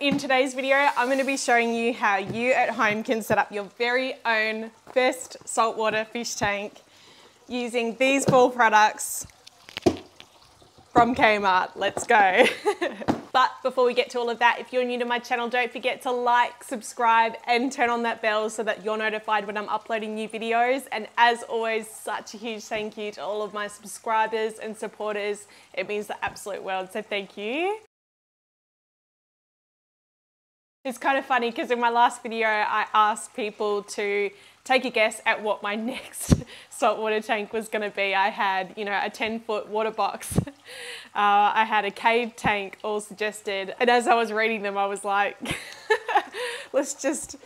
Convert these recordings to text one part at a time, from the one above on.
In today's video, I'm going to be showing you how you at home can set up your very own first saltwater fish tank using these 4 products from Kmart. Let's go. But before we get to all of that, if you're new to my channel, don't forget to like, subscribe, and turn on that bell so that you're notified when I'm uploading new videos. And as always, such a huge thank you to all of my subscribers and supporters. It means the absolute world, so thank you. It's kind of funny because in my last video, I asked people to take a guess at what my next saltwater tank was going to be. I had, a 10-foot water box. I had a cave tank all suggested. And as I was reading them, I was like, let's just,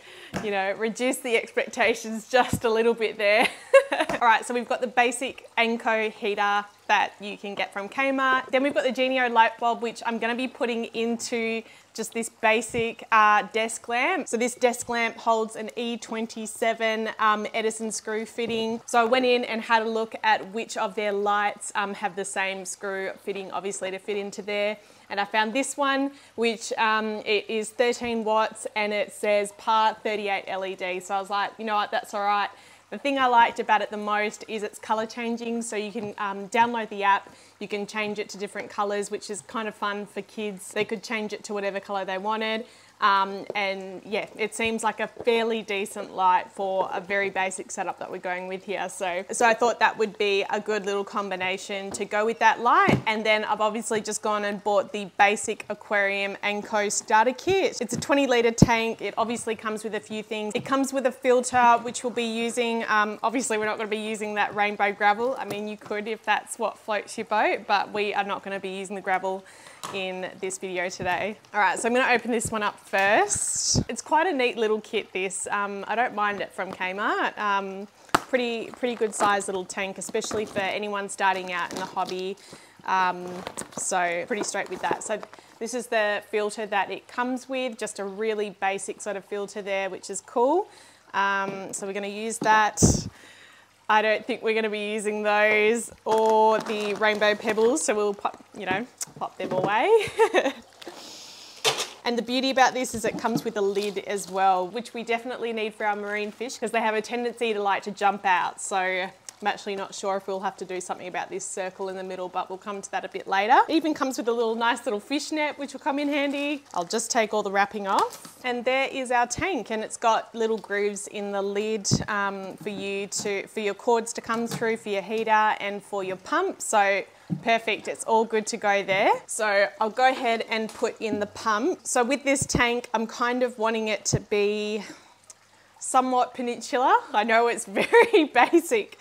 reduce the expectations just a little bit there. All right, so we've got the basic Anko heater that you can get from Kmart. Then we've got the Genio light bulb, which I'm going to be putting into just this basic desk lamp. So this desk lamp holds an E27 Edison screw fitting. So I went in and had a look at which of their lights have the same screw fitting, obviously, to fit into there. And I found this one, which it is 13 watts and it says part 38 LED. So I was like, you know what, that's all right. The thing I liked about it the most is it's color changing, so you can download the app, you can change it to different colors, which is kind of fun for kids. They could change it to whatever color they wanted. And yeah, it seems like a fairly decent light for a very basic setup that we're going with here. So I thought that would be a good little combination to go with that light. And then I've obviously just gone and bought the basic aquarium Anko starter kit. It's a 20-litre tank. It obviously comes with a few things. It comes with a filter, which we'll be using. Obviously, we're not going to be using that rainbow gravel. I mean, you could if that's what floats your boat, but we are not going to be using the gravel in this video today. All right, so I'm going to open this one up first. It's quite a neat little kit, this. I don't mind it from Kmart. Pretty good size little tank, especially for anyone starting out in the hobby. So pretty straight with that. So this is the filter that it comes with, just a really basic sort of filter there, which is cool. So we're going to use that. I don't think we're going to be using those or the rainbow pebbles, so we'll pop them away. And the beauty about this is it comes with a lid as well, which we definitely need for our marine fish because they have a tendency to like to jump out. So I'm actually not sure if we'll have to do something about this circle in the middle, but we'll come to that a bit later. It even comes with a nice little fish net, which will come in handy. I'll just take all the wrapping off. And there is our tank, and it's got little grooves in the lid for your cords to come through for your heater and for your pump. So perfect, it's all good to go there. So I'll go ahead and put in the pump. So with this tank, I'm kind of wanting it to be somewhat peninsular. I know it's very basic,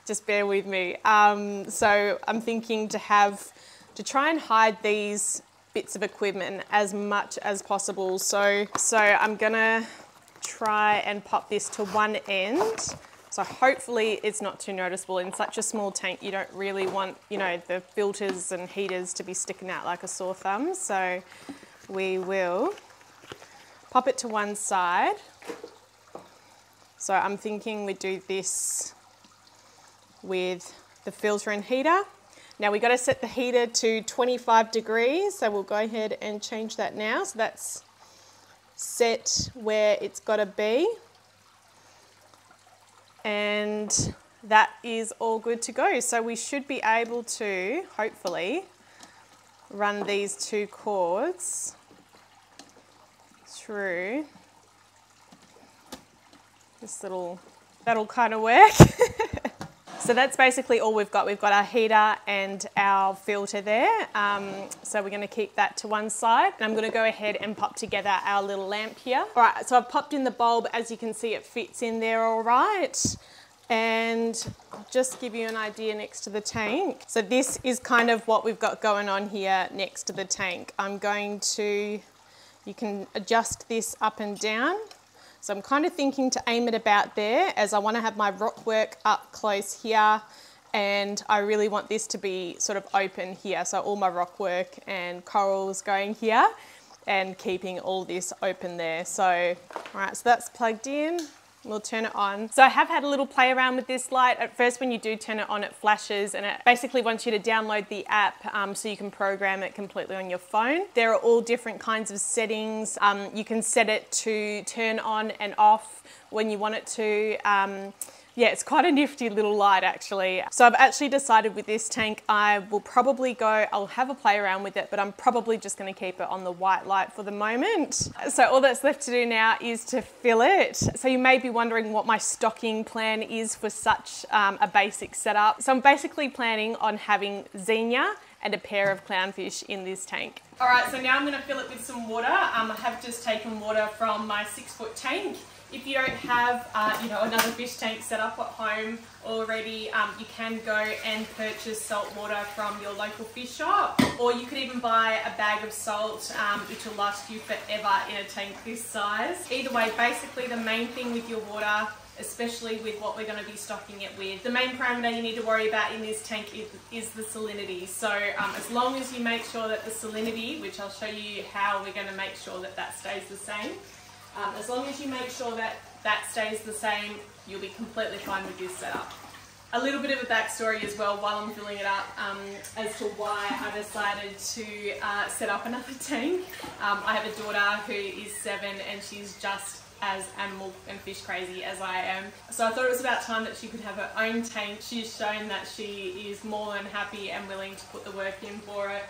just bear with me. So I'm thinking to try and hide these bits of equipment as much as possible. So I'm gonna try and pop this to one end. So hopefully it's not too noticeable. In such a small tank, you don't really want, the filters and heaters to be sticking out like a sore thumb. So we will pop it to one side. So I'm thinking we do this with the filter and heater. Now we've got to set the heater to 25 degrees. So we'll go ahead and change that now. So that's set where it's got to be. And that is all good to go. So we should be able to, hopefully, run these 2 cords through this that'll kind of work. So that's basically all we've got. We've got our heater and our filter there. So we're going to keep that to one side. And I'm going to go ahead and pop together our little lamp here. All right, so I've popped in the bulb. As you can see, it fits in there all right. And I'll just give you an idea next to the tank. So this is kind of what we've got going on here next to the tank. You can adjust this up and down. So I'm kind of thinking to aim it about there, as I want to have my rock work up close here, and I really want this to be sort of open here. So all my rock work and corals going here and keeping all this open there. So, all right, so that's plugged in. We'll turn it on. So I have had a little play around with this light. At first, when you do turn it on, it flashes and it basically wants you to download the app so you can program it completely on your phone. There are all different kinds of settings. You can set it to turn on and off when you want it to. Yeah, it's quite a nifty little light actually. So I've actually decided with this tank, I'll have a play around with it, but I'm probably just gonna keep it on the white light for the moment. So all that's left to do now is to fill it. So you may be wondering what my stocking plan is for such a basic setup. So I'm basically planning on having Xenia and a pair of clownfish in this tank. All right, so now I'm gonna fill it with some water. I have just taken water from my 6-foot tank. If you don't have, another fish tank set up at home already, you can go and purchase salt water from your local fish shop, or you could even buy a bag of salt, which will last you forever in a tank this size. Either way, basically the main thing with your water, especially with what we're going to be stocking it with, the main parameter you need to worry about in this tank is the salinity. So as long as you make sure that the salinity, which I'll show you how we're going to make sure that that stays the same, as long as you make sure that that stays the same, you'll be completely fine with this setup. A little bit of a backstory as well while I'm filling it up as to why I decided to set up another tank. I have a daughter who is 7 and she's just as animal and fish crazy as I am. So I thought it was about time that she could have her own tank. She's shown that she is more than happy and willing to put the work in for it.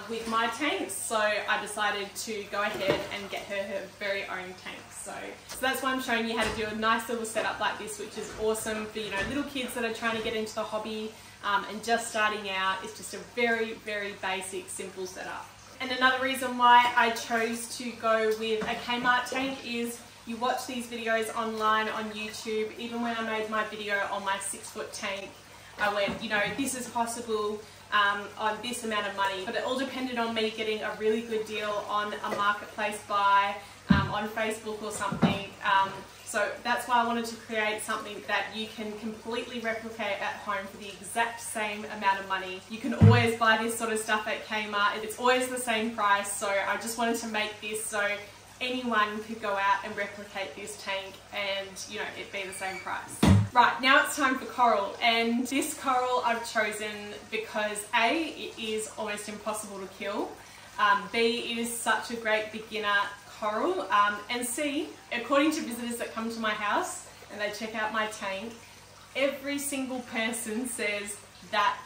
With my tanks, so I decided to go ahead and get her very own tank. So that's why I'm showing you how to do a nice little setup like this, which is awesome for little kids that are trying to get into the hobby and just starting out. It's just a very, very basic, simple setup. And another reason why I chose to go with a Kmart tank is you watch these videos online on YouTube. Even when I made my video on my 6-foot tank, I went, this is possible on this amount of money, but it all depended on me getting a really good deal on a marketplace buy on Facebook or something. So that's why I wanted to create something that you can completely replicate at home for the exact same amount of money. You can always buy this sort of stuff at Kmart. It's always the same price, so I just wanted to make this so anyone could go out and replicate this tank and it be the same price. Right, now it's time for coral, and this coral I've chosen because A, it is almost impossible to kill, B, it is such a great beginner coral, and C, according to visitors that come to my house and they check out my tank, every single person says that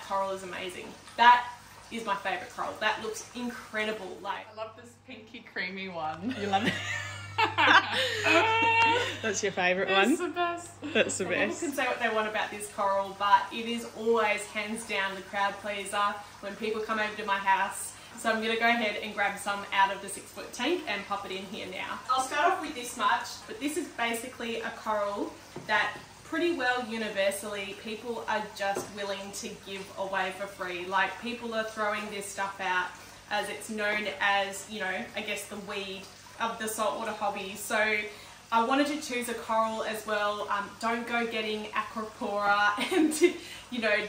coral is amazing. That is my favourite coral. That looks incredible. I love this pinky creamy one. You love it? That's your favourite one? It's the best. That's the best. People can say what they want about this coral, but it is always hands down the crowd pleaser when people come over to my house. So I'm going to go ahead and grab some out of the 6-foot tank and pop it in here now. I'll start off with this much, but this is basically a coral that pretty well universally people are just willing to give away for free. Like, people are throwing this stuff out as it's known as, I guess the weed of the saltwater hobby. So I wanted to choose a coral as well. Don't go getting Acropora and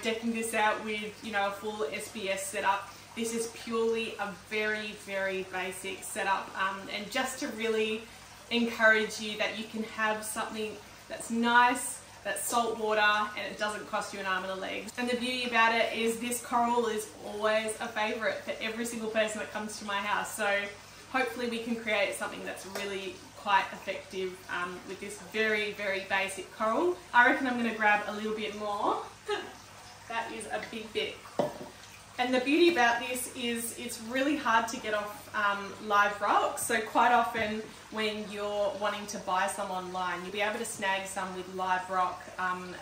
decking this out with a full SBS setup. This is purely a very, very basic setup, and just to really encourage you that you can have something that's nice, that's salt water, and it doesn't cost you an arm and a leg. And the beauty about it is this coral is always a favourite for every single person that comes to my house. So hopefully we can create something that's really quite effective with this very, very basic coral. I reckon I'm going to grab a little bit more. That is a big bit. And the beauty about this is it's really hard to get off live rock. So quite often when you're wanting to buy some online, you'll be able to snag some with live rock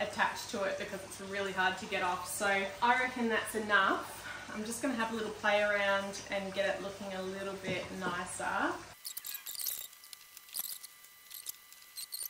attached to it because it's really hard to get off. So I reckon that's enough. I'm just going to have a little play around and get it looking a little bit nicer.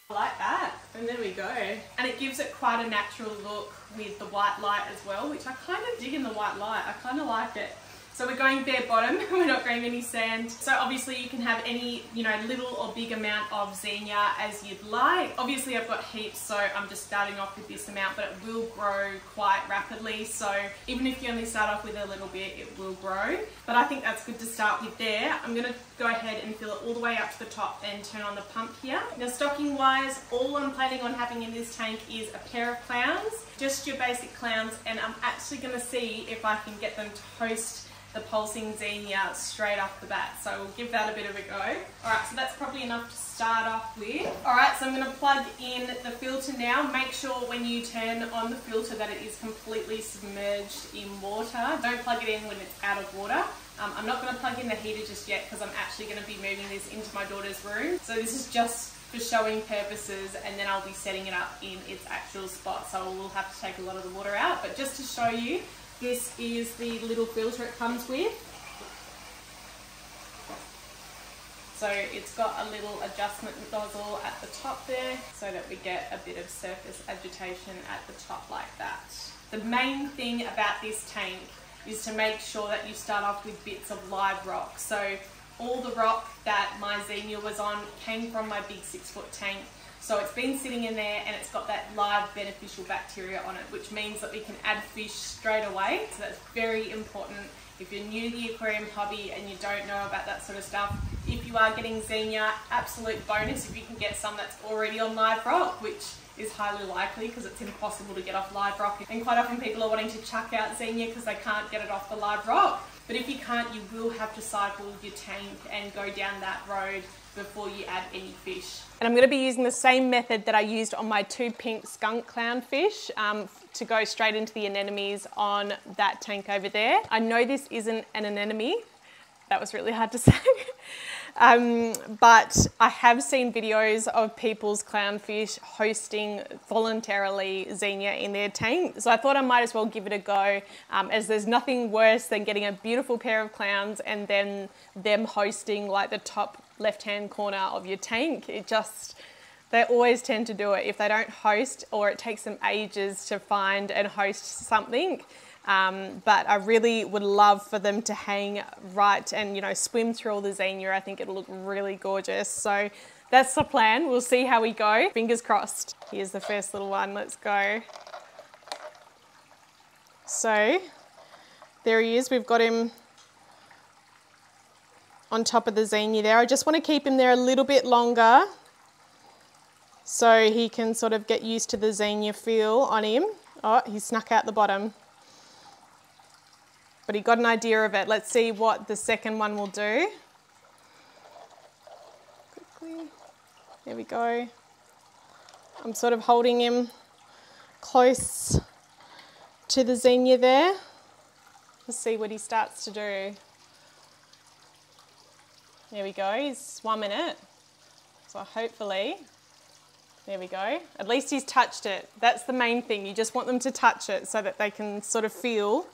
Like that, and there we go. And it gives it quite a natural look with the white light as well, which I kind of dig in the white light. I kind of like it. So we're going bare bottom, we're not going any sand. So obviously you can have any, you know, little or big amount of Xenia as you'd like. Obviously I've got heaps, so I'm just starting off with this amount, but it will grow quite rapidly. So even if you only start off with a little bit, it will grow. But I think that's good to start with there. I'm gonna go ahead and fill it all the way up to the top and turn on the pump here. Now stocking wise, all I'm planning on having in this tank is a pair of clowns, just your basic clowns, and I'm actually gonna see if I can get them to host the pulsing Xenia straight off the bat. So we'll give that a bit of a go. Alright, so that's probably enough to start off with. Alright, so I'm going to plug in the filter now. Make sure when you turn on the filter that it is completely submerged in water. Don't plug it in when it's out of water. I'm not going to plug in the heater just yet because I'm actually going to be moving this into my daughter's room. So this is just for showing purposes, and then I'll be setting it up in its actual spot. So we'll have to take a lot of the water out, but just to show you, this is the little filter it comes with. So it's got a little adjustment nozzle at the top there so that we get a bit of surface agitation at the top like that. The main thing about this tank is to make sure that you start off with bits of live rock. So all the rock that my Xenia was on came from my big 6-foot tank. So it's been sitting in there and it's got that live beneficial bacteria on it, which means that we can add fish straight away. So that's very important if you're new to the aquarium hobby and you don't know about that sort of stuff. If you are getting Xenia, absolute bonus if you can get some that's already on live rock, which is highly likely because it's impossible to get off live rock. And quite often people are wanting to chuck out Xenia because they can't get it off the live rock. But if you can't, you will have to cycle your tank and go down that road before you add any fish. And I'm going to be using the same method that I used on my 2 pink skunk clownfish to go straight into the anemones on that tank over there. I know this isn't an anemone. That was really hard to say. But I have seen videos of people's clownfish hosting voluntarily Xenia in their tank. So I thought I might as well give it a go, as there's nothing worse than getting a beautiful pair of clowns and then them hosting like the top left-hand corner of your tank. They always tend to do it if they don't host, or it takes them ages to find and host something. But I really would love for them to hang right and, you know, swim through all the Xenia. I think it'll look really gorgeous. So that's the plan. We'll see how we go. Fingers crossed. Here's the first little one. Let's go. So there he is. We've got him on top of the Xenia there. I just want to keep him there a little bit longer so he can sort of get used to the Xenia feel on him. Oh, he snuck out the bottom. But he got an idea of it. Let's see what the second one will do. Quickly. There we go. I'm sort of holding him close to the Xenia there. Let's see what he starts to do. There we go, he's swum in it. So hopefully, there we go. At least he's touched it. That's the main thing. You just want them to touch it so that they can sort of feel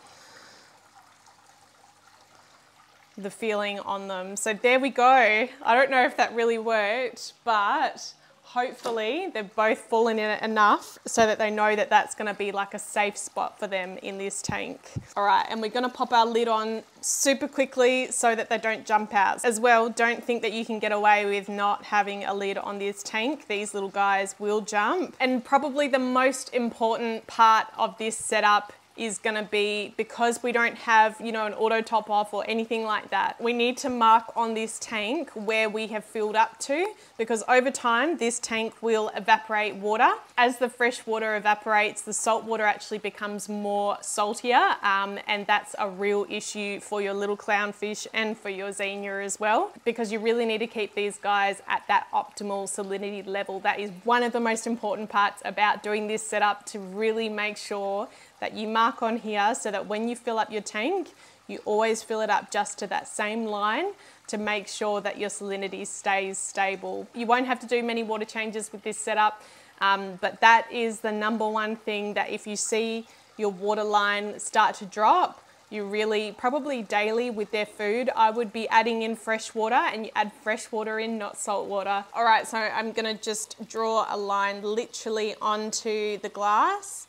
the feeling on them. So there we go. I don't know if that really worked, but hopefully they've both fallen in it enough so that they know that that's going to be like a safe spot for them in this tank. All right, and we're going to pop our lid on super quickly so that they don't jump out. As well, don't think that you can get away with not having a lid on this tank. These little guys will jump. And probably the most important part of this setup is going to be, because we don't have, you know, an auto top off or anything like that, we need to mark on this tank where we have filled up to, because over time this tank will evaporate water. As the fresh water evaporates, the salt water actually becomes more saltier, and that's a real issue for your little clownfish and for your Xenia as well, because you really need to keep these guys at that optimal salinity level. That is one of the most important parts about doing this setup, to really make sure that you mark on here so that when you fill up your tank, you always fill it up just to that same line to make sure that your salinity stays stable. You won't have to do many water changes with this setup, but that is the #1 thing, that if you see your water line start to drop, you really, probably daily with their food, I would be adding in fresh water, and you add fresh water in, not salt water. All right, so I'm gonna just draw a line literally onto the glass.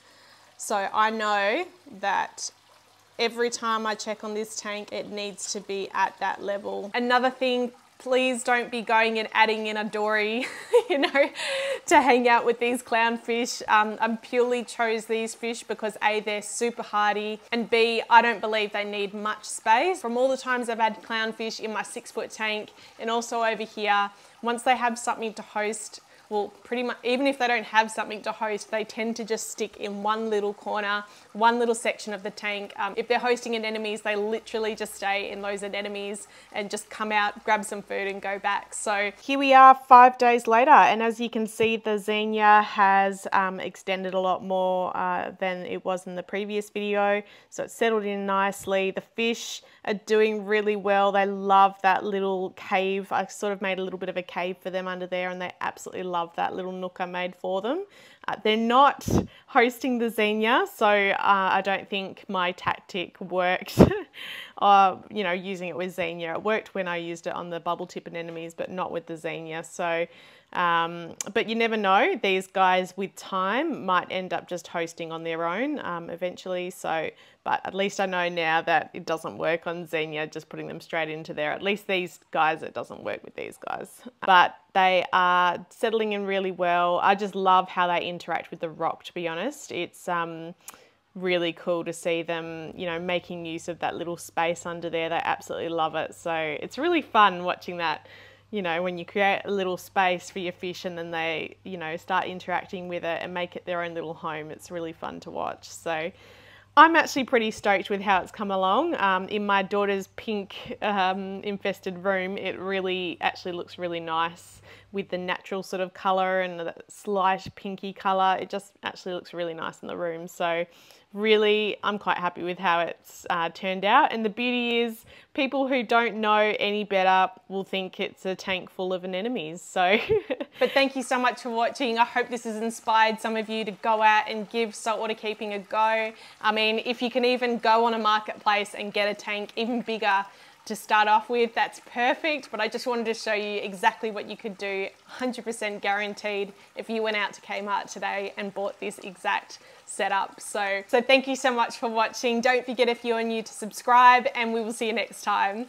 So I know that every time I check on this tank, it needs to be at that level. Another thing, please don't be going and adding in a dory, you know, to hang out with these clownfish. I purely chose these fish because A, they're super hardy, and B, I don't believe they need much space. From all the times I've had clownfish in my 6-foot tank and also over here, once they have something to host, well, pretty much, even if they don't have something to host, they tend to just stick in one little corner, one little section of the tank. If they're hosting anemones, they literally just stay in those anemones and just come out, grab some food and go back. So here we are 5 days later, and as you can see, the Xenia has extended a lot more than it was in the previous video. So it's settled in nicely. The fish are doing really well. They love that little cave. I sort of made a little bit of a cave for them under there, and they absolutely love that little nook I made for them. They're not hosting the Xenia, so I don't think my tactic worked. You know, using it with Xenia. It worked when I used it on the bubble tip anemones, but not with the Xenia. So, but you never know. These guys with time might end up just hosting on their own eventually. So, but at least I know now that it doesn't work on Xenia, just putting them straight into there. At least these guys, it doesn't work with these guys. But they are settling in really well. I just love how they interact with the rock, to be honest. It's really cool to see them, you know, making use of that little space under there. They absolutely love it. So it's really fun watching that, you know, when you create a little space for your fish and then they, you know, start interacting with it and make it their own little home. It's really fun to watch. So I'm actually pretty stoked with how it's come along. In my daughter's pink infested room, it really actually looks really nice with the natural sort of colour and the slight pinky colour. It just actually looks really nice in the room. So really, I'm quite happy with how it's turned out. And the beauty is, people who don't know any better will think it's a tank full of anemones. So, but thank you so much for watching. I hope this has inspired some of you to go out and give saltwater keeping a go. I mean, if you can even go on a marketplace and get a tank even bigger to start off with, that's perfect. But I just wanted to show you exactly what you could do, 100% guaranteed, if you went out to Kmart today and bought this exact setup. So thank you so much for watching. Don't forget, if you're new, to subscribe, and we will see you next time.